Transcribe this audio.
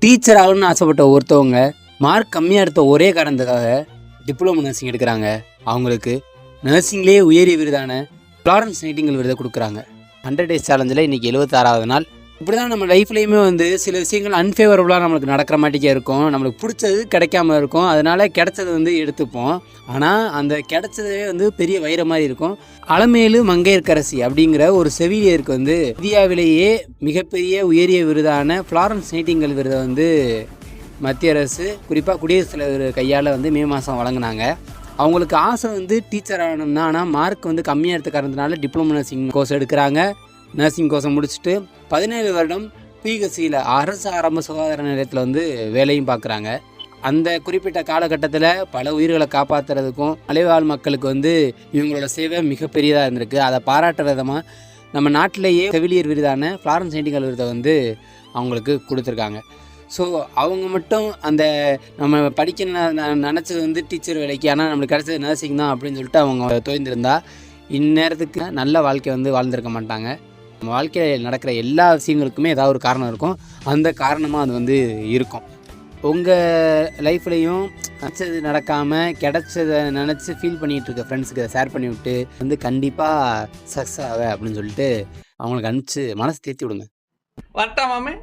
Teacher ஆகணும்னு ஆசைப்பட்ட ஒருத்தவங்க மார்க் கம்மியாக எடுத்த ஒரே காரணத்துக்காக டிப்ளமோ நர்சிங் எடுக்கிறாங்க. அவங்களுக்கு நர்சிங்லேயே உயரிய விருதான ஃப்ளாரன்ஸ் நைட்டிங்கேல் விருதை கொடுக்குறாங்க. 100 டேஸ் சேலஞ்சில் இன்றைக்கி 76வது நாள். இப்படி தான் நம்ம லைஃப்லேயுமே சில விஷயங்கள் அன்ஃபேவரபுளாக நம்மளுக்கு நடக்கிற மாட்டிக்கே இருக்கும். நம்மளுக்கு பிடிச்சது கிடைக்காம இருக்கும். அதனால் கிடைச்சது எடுத்துப்போம். ஆனால் அந்த கிடைச்சதே பெரிய வைர மாதிரி இருக்கும். அலமேலு மங்கையர்க்கரசி அப்படிங்கிற ஒரு செவிலியருக்கு இந்தியாவிலேயே மிகப்பெரிய உயரிய விருதான ஃப்ளாரன்ஸ் நைட்டிங்கேல் விருதை மத்திய அரசு குறிப்பாக குடியரசுத் தலைவர் கையால் மே மாதம் வழங்கினாங்க. அவங்களுக்கு ஆசை டீச்சர் ஆகணும் தான். ஆனால் மார்க் கம்மியாக எடுத்த காரணத்தினால டிப்ளமோ நர்சிங் கோர்ஸ் எடுக்கிறாங்க. நர்சிங் கோர்ஸை முடிச்சுட்டு 17 வருடம் பிஹெச்சியில் அரசு ஆரம்ப சுகாதார நிலையத்தில் வேலையும் பார்க்குறாங்க. அந்த குறிப்பிட்ட காலகட்டத்தில் பல உயிர்களை காப்பாற்றுறதுக்கும் மலைவாழ் மக்களுக்கு இவங்களோட சேவை மிகப்பெரியதாக இருந்திருக்கு. அதை பாராட்டுற விதமாக நம்ம நாட்டிலேயே செவிலியர் விருதான ஃப்ளாரன்ஸ் நைட்டிங்கேல் விருதை அவங்களுக்கு கொடுத்துருக்காங்க. ஸோ அவங்க மட்டும் அந்த நம்ம படிக்க நினச்சது டீச்சர் வேலைக்கு, ஆனால் நம்மளுக்கு கிடைச்சது நர்சிங் தான் அப்படின்னு சொல்லிட்டு அவங்க தோய்ந்திருந்தா இந்நேரத்துக்கு நல்ல வாழ்க்கை வாழ்ந்திருக்க மாட்டாங்க. நம்ம வாழ்க்கையில் நடக்கிற எல்லா விஷயங்களுக்குமே ஏதாவது ஒரு காரணம் இருக்கும். அந்த காரணமாக அது இருக்கும். உங்கள் லைஃப்லேயும் நினச்சது நடக்காமல் கிடைச்சதை நினச்சி ஃபீல் பண்ணிகிட்டு இருக்க ஃப்ரெண்ட்ஸுக்கு அதை ஷேர் பண்ணி விட்டு கண்டிப்பாக சக்ஸஸ் ஆக அப்படின்னு சொல்லிட்டு அவங்களுக்கு அனுப்பிச்சு மனசு தேர்த்தி விடுங்க. வரட்டா மாமே.